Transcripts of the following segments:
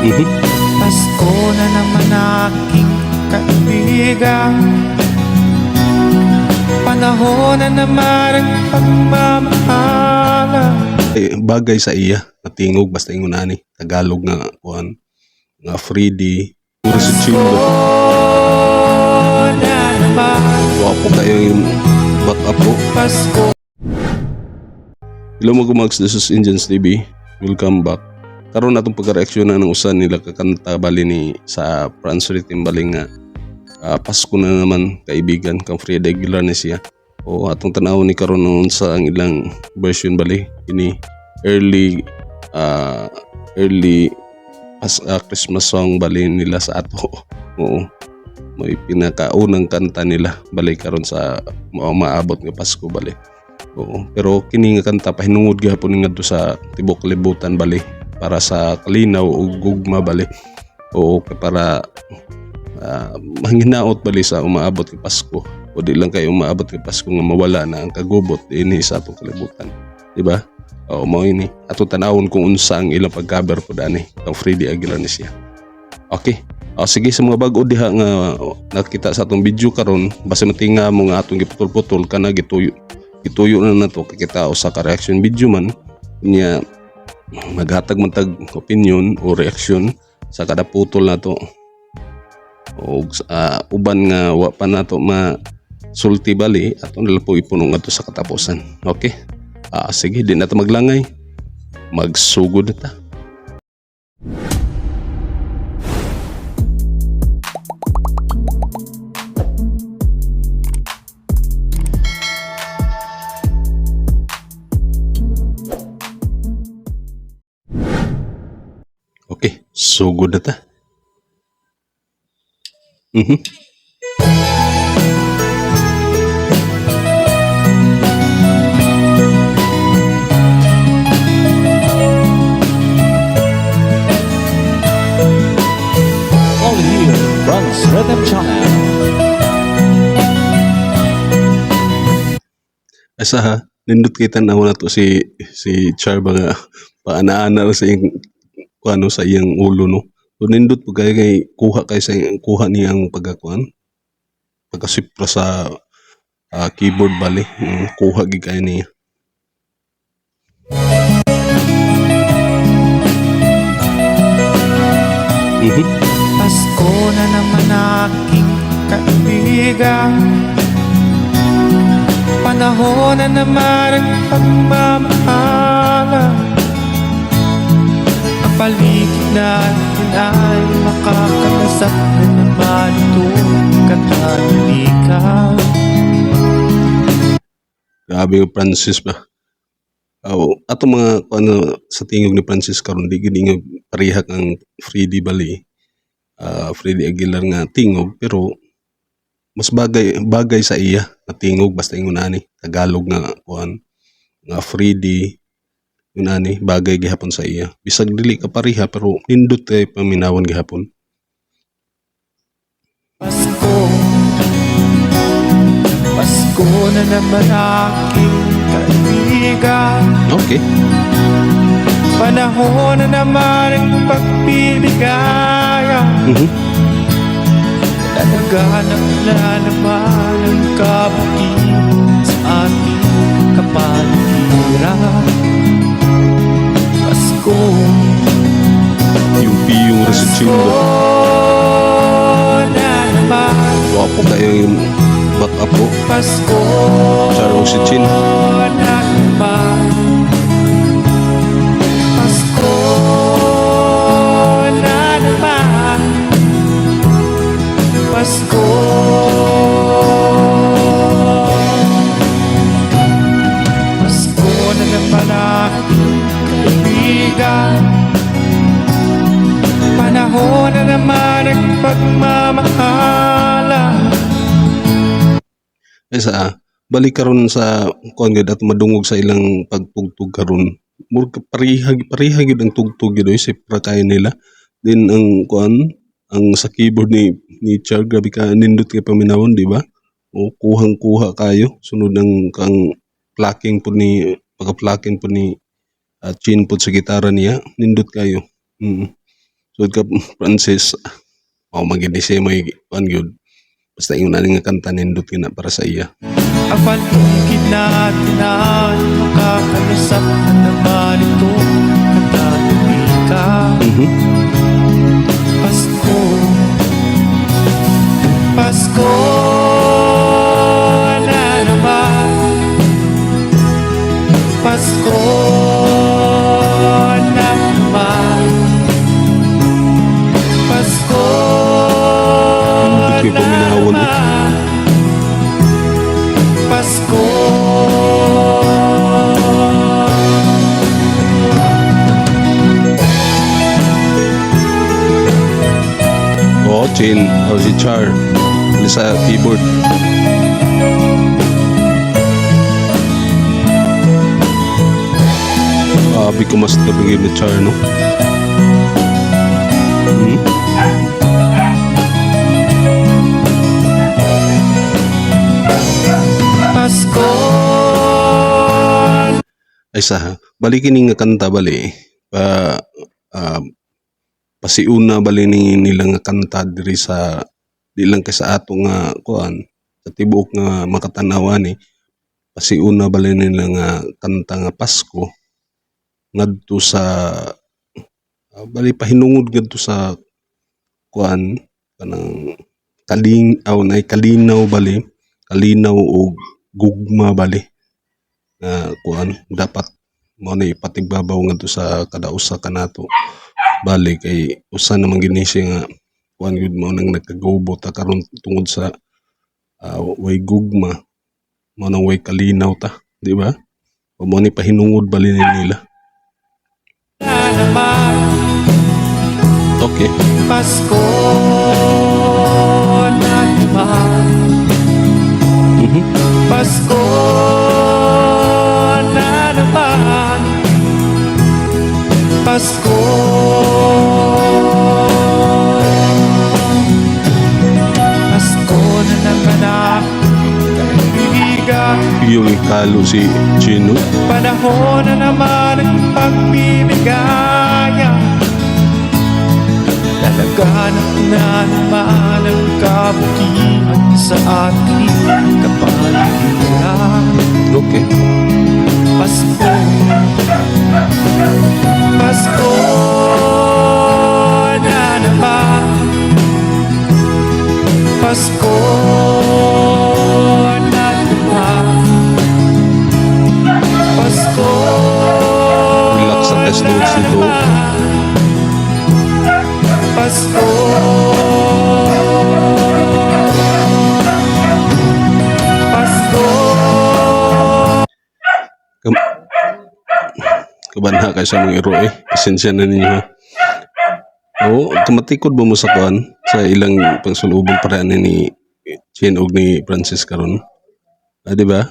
Pasko na naman aking kaibigan, panahon na naman ang pagmamahalan. Bagay sa iya natingog basta ingon ani Tagalog nga kuan nga Freddy puro sa chindo. Na naman Wapo kayo yung back up po. Pasko. Hello mga kumags, this is Indians TV. Welcome back. Karon natong pagka-reaksyon ng usan nila kakanta bali ni sa Franz Timbaling nga Pasko na naman kaibigan kang Freddy Aguilar ni siya. O atong tanaw ni karon noon sa ang ilang version bali ini early Christmas song bali nila sa ato. Oo. May pinakaunang kanta nila bali karon sa maabot nga Pasko bali. Oo. Pero kini nga kanta pahinungod gyapon ngadto sa tibok libutan bali para sa kalinaw ug gugma bali. Oo, para mahinginaot bali sa umaabot nga Pasko. O di lang kayo umaabot ng Pasko nga mawala na ang kagubot ini sa atong kalibutan, di ba? O mao ini ato tanawon kung unsa ang ilang pag-cover po dani kang Freddy Aguilar ni siya. Okay. O sige, sa mga bag-o diha nga nakita sa atong video karon, basta matinga mo nga atong giputol-putol kana gituyo na nato kita usa ka reaction video man niya maghatag man tag opinion o reaction sa kada putol nato. O uban nga wa pa nato sulti bali at nila po ipunong ato sa katapusan. Okay? Sige, di na ito maglangay. Magsugod na ta. Okay, sugod na ta. Franz Rhythm Channel. Asa ha, nindot kita na na to si Char ba nga paana-ana sa iyang kuano sa iyang ulo no. So nindot po kay kuha kay sa kuha niyang pagkakuan pagkasipra sa keyboard bali, kuha gid kay niya. Pasko na naman aking kaibigan, panahon na naman ang pagmamahalan. Ang paligid natin ay makakalasap na naman itong katahimikan. Grabe yung Francis ba? Ato mga ano sa tingog ni Francis karon di gid nga parihak ang Freddy bali. Freddy Aguilar nga tingog pero mas bagay sa iya na tingog basta ingon ani Tagalog nga kuan nga Freddy yun ani bagay gihapon sa iya bisag dili ka pareha pero nindot kay paminawon gihapon. Pasko na naman aking kaibigan. Okay. Panahon na naman ang pagbibigayan. Naghahanap na naman ang kabutihan sa ating kapaligiran. Pasko, Yung piyong resutsyon ba? na naman Wapo kayo yung back up po. Pasko, Sarong si Chin. na naman Pasko na naman Pasko. Pasko na naman aking kaibigan, panahon na naman ang pagmamahalan. Balik karon sa kuan gid at madungog sa ilang pagtugtog karon. Murag pareha gid ang tugtog gid sipra kay nila. Then ang kuan ang sa keyboard ni Char grabe ka nindot kay paminawon di ba? O kuhang-kuha kayo sunod ng kang plucking po ni pagka-plucking po ni Chin po sa gitara niya nindot kayo. So ka Francis, magindi siya may kuan gyud. Basta yung naning nga kanta nindot na para sa iya. Apan bukid natin ay makakalusap na naman ito katatubika. Pasko, Pasko na naman. Pasko na naman. Pasko Hindi ko minahawon eh. Pasko. Oo, Chin. O si Char. Ano sa keyboard. Abi ko mas tabingin ni Char, no? Pasko. Ay sa, balikin nga kanta bali. Pasiuna bali ni nilang nga kanta diri sa di lang kay sa ato nga kuan sa tibuok nga makatanawan ni pasiuna bali nila nga kanta nga Pasko ngadto sa bali pahinungod ngadto sa kuan kanang kalinaw bali kalinaw o gugma bali nga kuan dapat mo na ipatigbabaw ngadto sa kada usa kanato bali kay usa namang gini siya nga kuan gyud mo nang nagkagubot karon tungod sa way gugma mo nang way kalinaw ta, di ba? O mo ni pahinungod bali nila. Okay. Pasko na naman. Pasko na naman. Pasko. Pasko na naman ang kaibigan. Yung ikalo si Chino. Panahon na naman ang pagbibigaya. Lalaganap na naman ang kabutihan sa ating kapaligiran. Okay. Pasko, Pasko na naman. Pasko na naman. Pasko Relax sa test notes nito. Pasko. Pasko. Kabanha kayo sa mga iro eh. Esensya na ninyo. Oo, tumatikod ba mo sa kuan? Sa ilang pangsulubong paraan ni Chin og ni Francis karon. Di ba?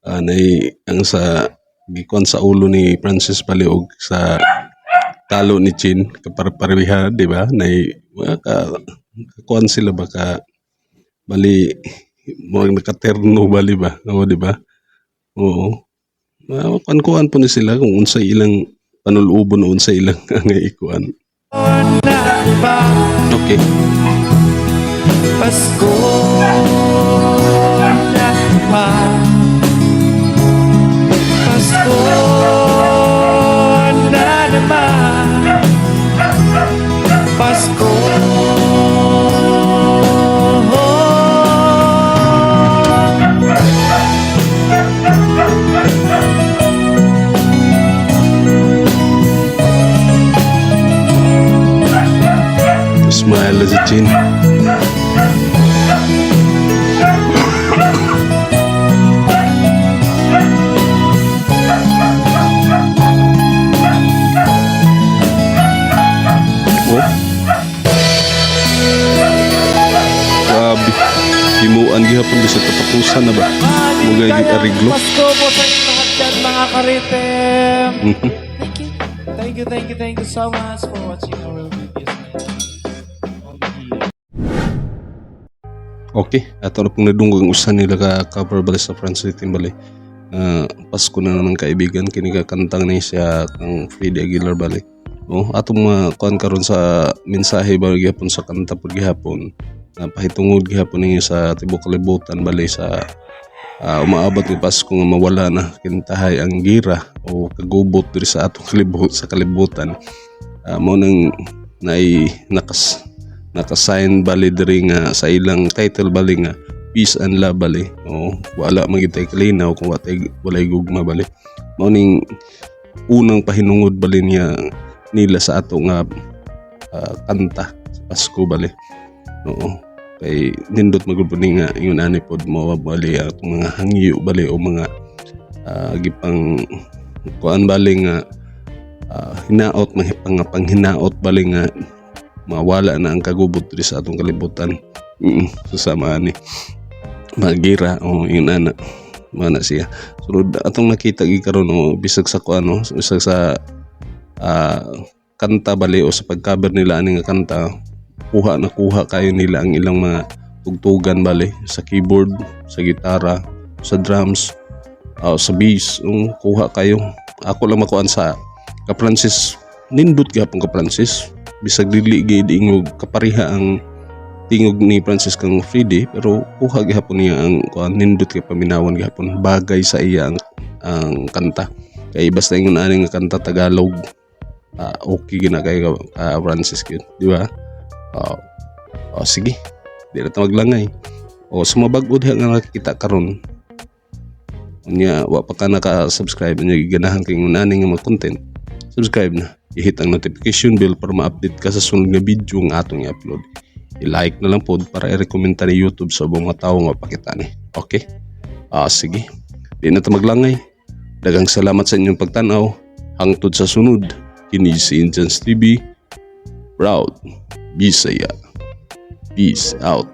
Ang sa gikuan sa ulo ni Francis pali og sa talo ni Chin kaparpareha, di ba? Kuan sila baka bali mo nakaterno bali ba? Oo, di ba? Oo. Kuan po ni sila kung unsay ilang panulubon o unsay ilang nga ikuan. Okay. Pasko na naman. Pasko na naman. Pasko. Smile as a Chin. Oh. Grabe. Himuan gihapon sa katapusan na ba? Mugay di ariglo. Pasko po sa inyo lahat dyan, mga karitem. Thank you so much for watching our videos. Okay, ato na pong nadunggo ang usan nila ka cover bali sa Francis Timbali. Pasko na naman kaibigan, kini ka kantang ni siya kang Freddie Aguilar bali. atong kuan karon sa mensahe ba gihapon sa kanta pud gihapon na pahitungod gihapon ninyo sa tibuok kalibutan bali sa umaabot ni Pasko nga mawala na kintahay ang gira o kagubot diri sa atong kalibutan. Mo nang nakasign bali diri nga sa ilang title bali nga peace and love bali. Wala magitay kalinaw kung walay gugma bali. Mo ning unang pahinungod bali niya nila sa ato nga kanta sa Pasko bali. Kay nindot magud nga ingon ani pod mo bali atong mga hangyo bali o mga gipang kuan bali nga hinaot panghinaot bali nga mawala na ang kagubot diri sa atong kalibutan. Susama ni magira yun ana mana siya. Sunod atong nakita karon bisag sa kuan bisag sa kanta bali o sa pagcover nila ani nga kanta, kuha kayo nila ang ilang mga tugtugan bali sa keyboard, sa gitara, sa drums, sa bass. Kuha kayo. Ako lang makuan sa ka-Francis, nindot gapon ka-Francis. Bisag dili gid ingog kapariha ang tingog ni Francis kang Freddy, pero kuha gihapon niya ang kuan, nindot kay paminawan gihapon, bagay sa iya ang kanta. Kay basta ingon ani nga kanta Tagalog, okay gina kay Francis gyud, di ba? Sige, di na ta maglangay. Sumabag-o diha nga nakikita karon. Unya wa pa ka naka-subscribe nya giganahan kay ngunani nga mga content. Subscribe na, i-hit ang notification bell para ma-update ka sa sunod nga video nga atong i-upload. I-like na lang pod para i-recommenda ni YouTube sa ubang mga tawo nga pakita ni. Okay? Sige. Di na ta maglangay. Daghang salamat sa inyong pagtanaw. Hangtod sa sunod. Kini si Indians TV. Proud Bisaya. Peace out.